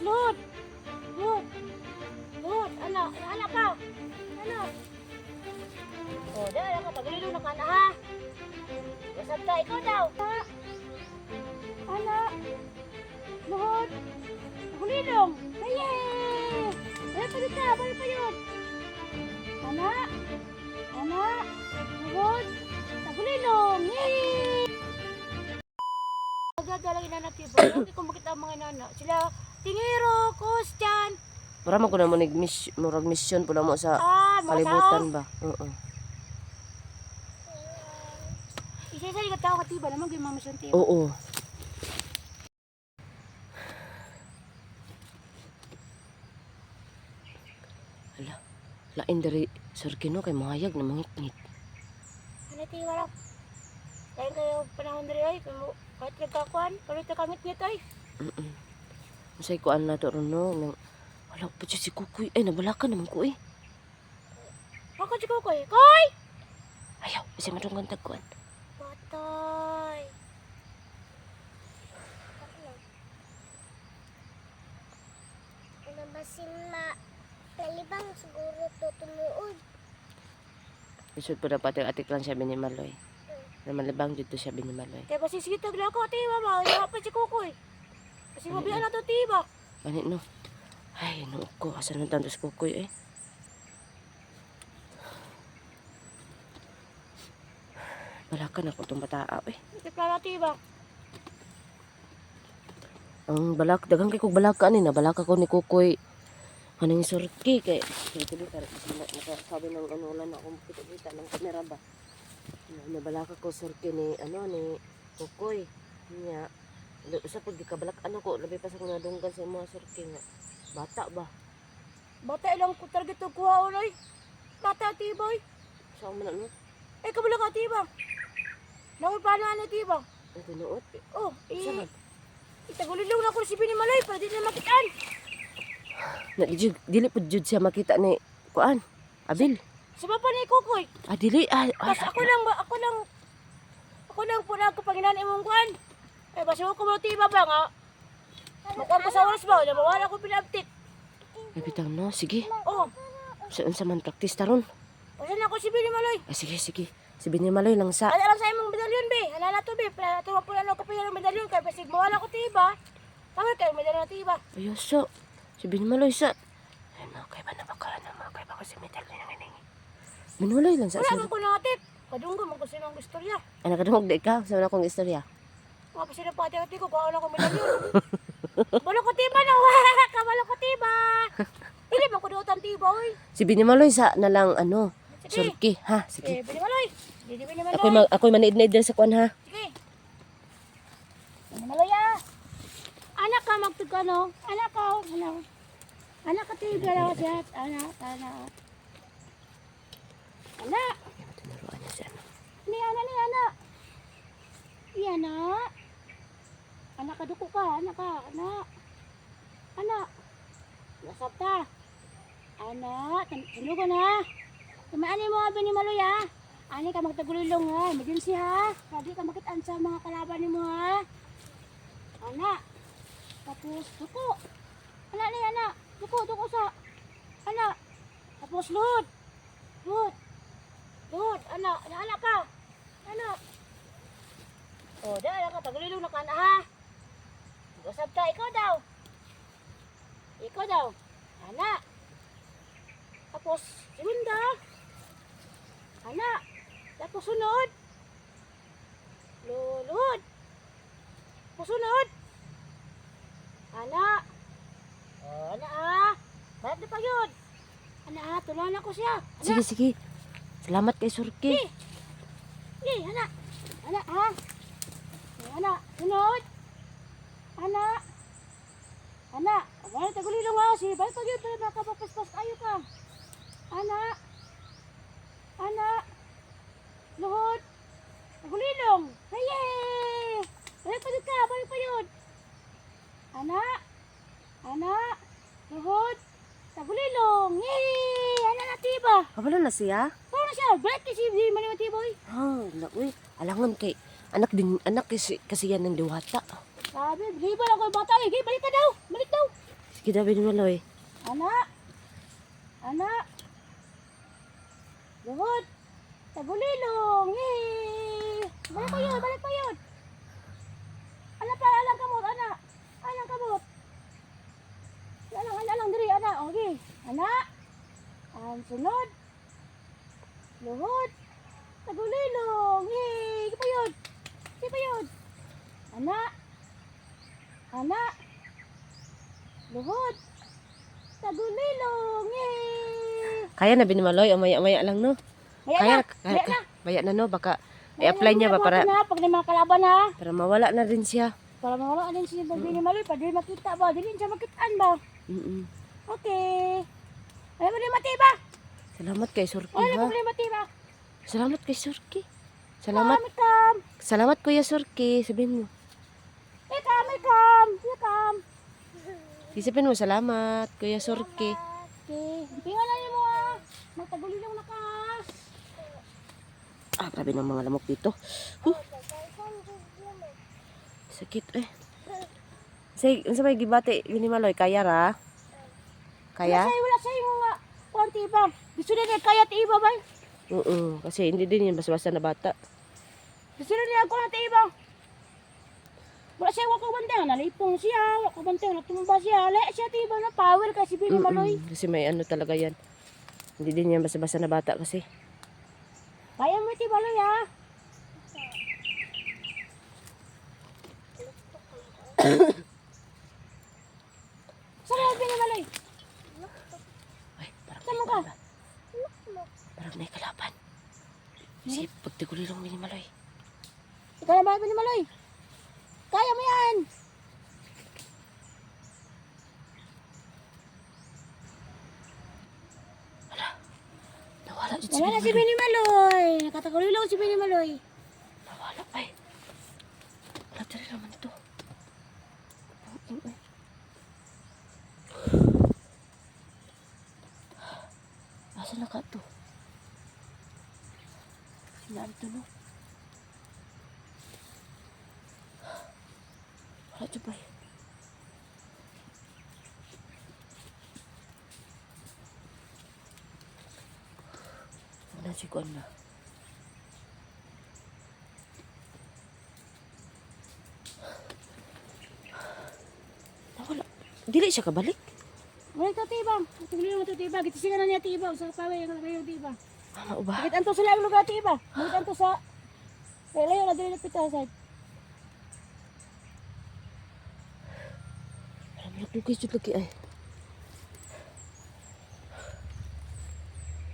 Lord. Lord. Lord, anak. Anak ka. Anak. Oh, dahil ka. Tagulilong na ka na ha. Basag ka. Ikaw daw. Anak. Lord. Tagulilong. Yay! Balik pa dito. Balik pa yun. Anak. Anak. Lord. Tagulilong. Yay! Agad-alagin na natin ba? Hindi ko makita ang mga inana. Sila, Tingero, Kostyan. Para man ko na mo murag mission pula mo sa Mga kalibutan tao. ba. Oo. Isa-isa yung tao katiba naman, gawin mga mission tiba. Oo. Hala. Lain dari Sir Kino kay mahayag na mangit-ngit. Ano tiba lang? Dahil kayo panahon dari ay, kahit nagkakuan, kahit nagkamit-ngit ay. Masay ko an na to ron no. Nang, wala pa siya si Kukoy. Ay, nabalakan naman ko eh. Ako si Kukoy. Koy! Ayaw, kasi madunggan tagkuan. Patay. Nabasin talibang siguro to tumuod. Isod po dapat yung atik lang siya binimaloy. Na malibang dito siya binimaloy. Kaya pasisigitag lang ako, tiba ba? Wala pa si Kukoy. Kasi mabiyan na to, tiba. Ganit no. Ay, no ko. Asan nung tantos Kukoy eh. Balakan ako itong bataa eh. Tikla na, tiba. Ang balak, dagang kay kong balaka ni na balaka ko ni Kukoy. Anong surki kay tuloy ka nakasabi ng ano wala na akong kita ng kamera ba. Nabalaka ko surki ni ano ni Kukoy. Niya sa pag di ka balak ano ko labi pa sa kung nadunggan sa mga surki nga. Bata ba? Bata ilang ko target to kuha uloy. Bata, tiba. Sa man ano? Eh, kabala ka, tiba. Nawal pa na, tiba. Ang tinuot. Oh, Saan? itagulilong na ko si Binimaloy para di na makitaan. Na dili pud jud siya makita ni kuan. Abil. Sa baba ni Kukoy. Ah dili Tapos ako lang po na ako panginan imong kuan. Eh, basta ko mo tiba ba nga. Makuha pa sa oras ba? Mawala ko pinabtit. Ay bitang no, sige. Oh, Saan sa man practice taron? wala na ako si Binimaloy. Ah sige sige. Si Binimaloy lang sa. Ano lang sa imong medalyon, be? Hala na to, be. Tuwa po na ako pa yung medalyon. Kaya basig mawala ko tiba. Tawag kayo, medalyon na tiba. Ayoso. Si Binimaloy sa. Ano kay ba na baka na kay ba ko si medal ni nang ining. Binimaloy lang sa. Wala man ko natit. Kadunggo man ko sinong istorya. Ana kadungog di ka sa akong istorya. Mga pa sila pati-pati ko, kuha na ko medalyon. Balo ko tiba na, kabalo ko tiba. Dili man ko doon tiba, oy. Si Binimaloy sa na lang ano. Sige. Surki ha, sige. Binimaloy. Dili Binimaloy. Ako'y manid-nid sa kuan ha. Sige. Binimaloy ah. Anak ka magtugka no? Anak ka. Anak ka tiba na siya. Anak. Anak. Tinuruan niya siya. Ni anak. Iya na. Anak ka duko ka. Anak. Nasab ta. Anak. Tanugo na. Tumaan mo nga Binimaloy ha. Ani ka magtagulilong ha. Emergency ha. Hindi ka makitaan sa mga kalaban mo ha. Anak. Tapos duko. Anak. Duko sa. Anak. Tapos Lord. Anak ka. Anak. Oh, dahil ka. Tagulilong na ka na ha. Gasab ka. Ikaw daw. Anak. Tapos, segunda. Anak. Tapos sunod. Lulod. Tapos sunod. Anak. Oh, anak ha. Ba't na pa yun? Anak ha, tulan ako siya. Sige sige. Salamat kay Surki. Anak. Anak ha. Anak. Sunod. Anak. Wala tagulilong ha. Sige, balik pa yun. Nakapapaspas kayo ka. Anak. Luhod. Tagulilong. Yay! Balik pa yun. Anak. Luhod. Tagulilong. Yay! Anak na tiba. Kabalo na siya? Paano na siya? Balik kasi hindi man tiba oy. Ha, uy. Alangan kay anak kasi yan ng diwata. Sabi, liba lang ko yung bata. Balik daw. Sige daw, Binimaloy. Anak! Anak! Luhod! Tagulilong! Yay! Balik pa yun! Balik pa yun! Anak pa! Alang kamot! Anak! Alang kamot! Alang diri! Anak! Okay! Anak! Ang sunod! Luhod! Tagulilong! Yay! Di pa yun! Di pa yun! Anak! Anak! Luhod! Tagulilong! Yay! Kaya na, Binimaloy. Maya-maya lang, no? Maya na! Kaya, Maya na! maya na, no? Baka i-apply niya ba para Pag may mga kalaban ha. mawala na rin siya. Para mawala din siya pag Binimaloy. Para di makita ba? Di siya makitaan ba? Mm-mm. Okay. Ay mo din mati ba? Salamat kay Surki, Ay ha? mo din mati ba? Salamat kay Surki. Salamat. Kam. Salamat, Kuya Surki. Sabihin mo. Ikam. Isipin mo, salamat, Kuya Surki. Okay. Pingan na niyo mo ha. Magtagulilong na ka. Grabe ng mga lamok dito. Sakit, eh. Say, unsa may gibati, Binimaloy? Kaya ra? Kaya? Wala sa'yo nga. Kunti ba? Gusto na kaya ti iba ba? Oo, kasi hindi din yan basta-basta na bata. Gusto na niya ako na ti iba. Wala siya wako banteng. Nalipong siya. Wako banteng. Natumba siya. Laya siya ti iba na power kasi Binimaloy. Kasi may ano talaga yan. Hindi din yan basta-basta na bata kasi. Kaya mo ti Baloy ha. Saan mo Binimaloy? Ay, parang Saan mo may ka? kalaban. Parang may kalaban. Kasi pagtigulilong, Binimaloy. Ikaw na ba Binimaloy? Kaya mo yan. Nawala dyan si Wala na si Binimaloy. Binimaloy. Nakatagulilong si Binimaloy. Nawala, ay. Wala tali naman ito. Ay. Asa na ka ito? Sinaan ito, no? Wala dyan ba? Wala si Kuan na. Nawala. Dili siya kabalik. Wala ito tibang. Tagulilong ito tibang. Gitisingan na niya tibang. Sa paway ang layo tibang. Mama, uba. Bakit anto sila ang lugar tibang? Bakit anto sa... Layo na dili na pitasan. Alam mo, lugay jud lagi ay.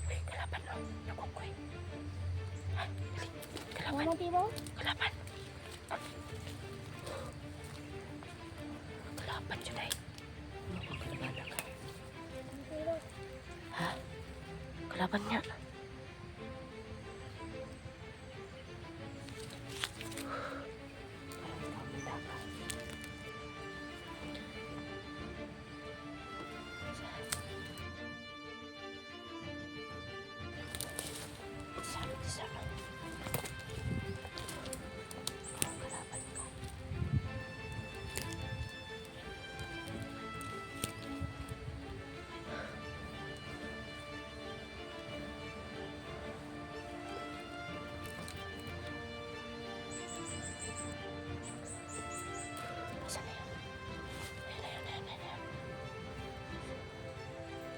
Uy, kalaban na. Nakukoy. Ha, dali. Kalaban. Wala tibang? Kalaban. Kalaban jud ay. Ano ba kalaban ka? Ha? Kalaban niya.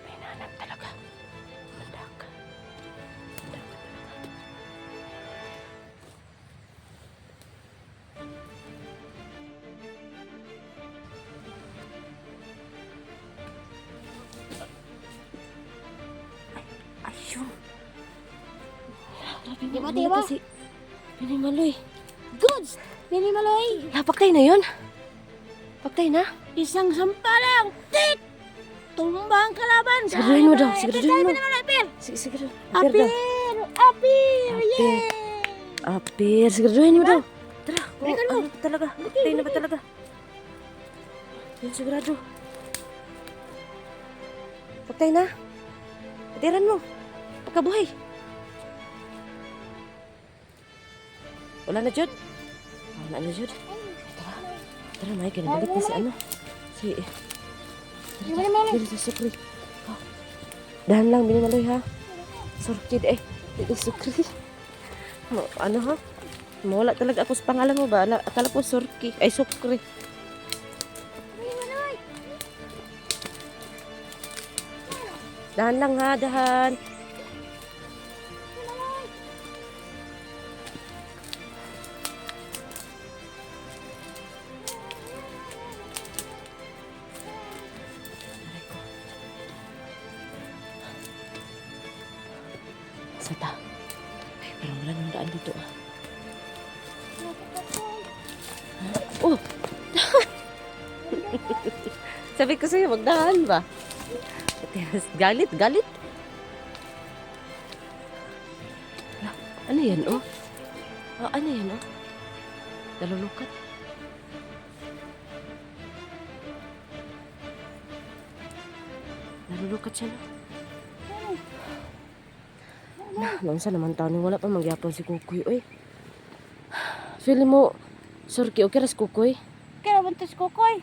May nanap talaga. Manda ka. Manda ka talaga. Ayun. Grabe Di ba, mo di ba? kasi. Binimaloy. Goods! Binimaloy! Paktay na yun. Paktay na. Isang sampalang! Tik! Tumba ang kalaban! Siguraduhin mo daw, siguraduhin mo. Binimaloy, Apir! Sige, sige. Apir! Apir! Apir. Yay! Apir, siguraduhin mo daw. Tara, Balikan mo. ano talaga? Paktay na ba talaga? Yan, sigurado. Paktay na. Patiran mo. Pagkabuhay. Wala na, Jud. Wala na, Jud. Tara. Tara, Mike. Nabalik na si ano. Si Bini Maloy. Dili sa sukri. Ha? Dahan lang, Binimaloy ha. Surki eh. Dili sukri. Ano ha? Mawala talaga ako sa pangalan mo ba? Akala ko surki. Ay, sukri. Bini Maloy. Dahan lang ha, dahan. Sata. Ay, parang wala nang daan dito ah. Oh! Sabi ko sa'yo, magdahan ba? Galit, galit. Ano yan, oh? Oh, ano yan, oh? Nalulukat. Nalulukat siya, no? Nangsa naman taon wala pa magyapon si Kukoy, oy. Feeling mo, surki, okay ras Kukoy? Kaya naman to si Kukoy.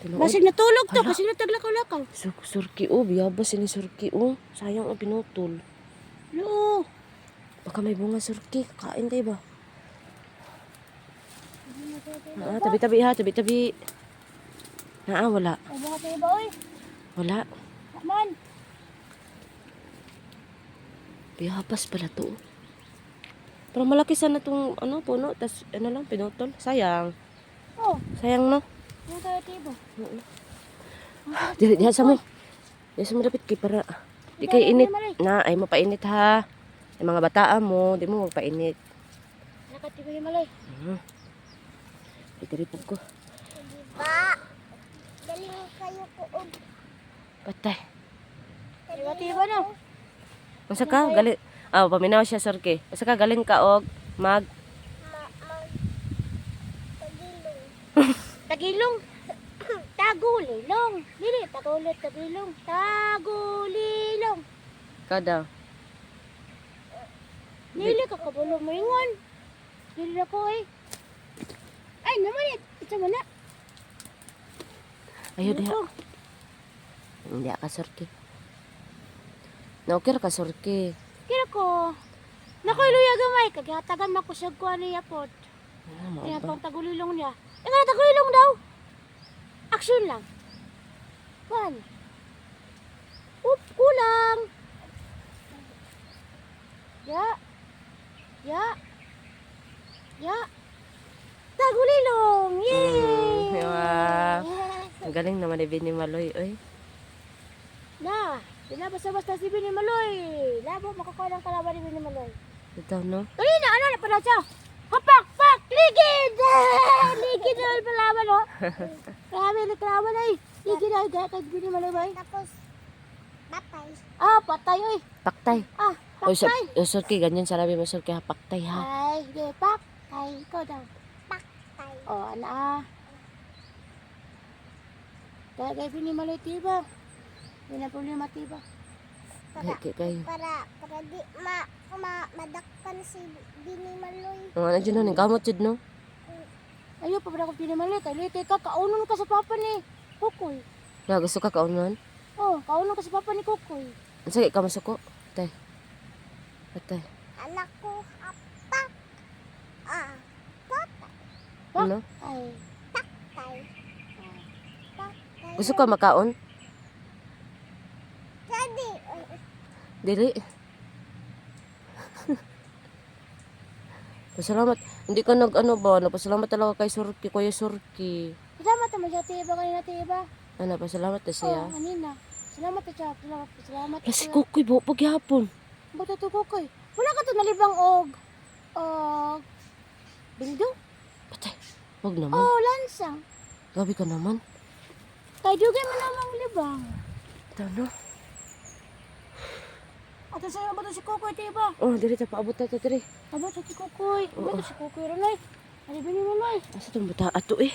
Tinuod. Basig natulog to Ala. kasi nataglakaw-lakaw. Surki, oh, biyabas ni surki, oh. Sayang, oh, pinutol. Loo. Baka may bunga surki, kakain tayo ba? Tabi-tabi ha, tabi-tabi. Wala. Ay, mga tayo ba, oy? Wala. Naman. Biyabas pala to. Oh. Pero malaki sana tong ano, puno, tas ano lang, pinutol. Sayang. Oh, Sayang, no? mga tayo tayo ba? Diyan sa mo. Diyan sa mo dapat kay para di kay init. Na, ay mapainit ha. Ay mga bataan mo, di mo magpainit. Nakatibay malay. Ikaripog ko. Ba, galing kayo ko og Patay. Tiba-tiba na. Masa ka? Galing. Paminaw siya, Sorke. Masa ka galing ka og mag... tagilong. Tagilong. Tagulilong. Dili, tagulit, tagilong. Tagulilong. Kada. Dili ka kabalo mo ingon. Dili na ko eh. Ay, naman ito mo na. Ayaw diha. Hindi ka, Sorke. Naukir ka, Sorke. Kira ko. Nakoy luya gamay. Kaghatagan na ko siya kuha niya po. Kaya Maaba. pang tagulilong niya. Eh nga, tagulilong daw. Action lang. One. Oop, kulang. Ya. Ya. Ya. Tagulilong. Yay! Wow. Ang galing naman ni Bini Maloy, oy. Na, di na basta-basta si Bini Maloy. Labo, makakuha ng kalaban ni Bini Maloy. Ito, no? Tuloy na, ano na pala siya? Hapak, pak, ligid! Ligid na yung palaban, no? Grabe, nagkalaban ay. Ligid na, gaya kay Bini Maloy ba? Tapos, batay. Ah, patay, oy. Paktay. Ah, Oy, paktay. Sorke, ganyan sabi mo, Sorke, ha? Paktay, ha? Ay, di, paktay. Ikaw daw. Batay. Oh, ano ah. Kaya kay Bini Maloy, tiba. Hindi na problema, tiba. Kayo. Para di madakpan si Bini Maloy. Ano dyan, no? Nangkamot dyan, no? Ayaw, pabra ko Bini Maloy. Kaya lite ka, kaunon ka sa papa ni Kukoy. Kaya gusto ka kaunan? Oh, kaunon ka sa papa ni Kukoy. Sige, kamasuko. Patay. Patay. Anak ko, apak. Ah, patay. Ano? Ay, Patay. Gusto ka makaon? Jadi, Dili. Pasalamat. Hindi ka nag-ano ba? Pasalamat talaga kay Surki, Kuya Surki. salamat naman siya, tiba kanina, tiba. Ano, pasalamat na siya. Oh, kanina. Salamat na siya, salamat. Wala si Kukoy, buo pagyapon. Ba't ito Kukoy? Wala ka to nalibang og. Bildo? Patay. Huwag naman. Oh, lansang. Gabi ka naman. Kay dugay mo namang libang. Ito, no? At sa'yo ba to si Kukoy, tiba? Oh, dili ta paabot na ito, diri. Aba, to si Kukoy. Aba, to si Kukoy, Ronay. Alibin mo, Ronay. Asa itong buta? Ato eh.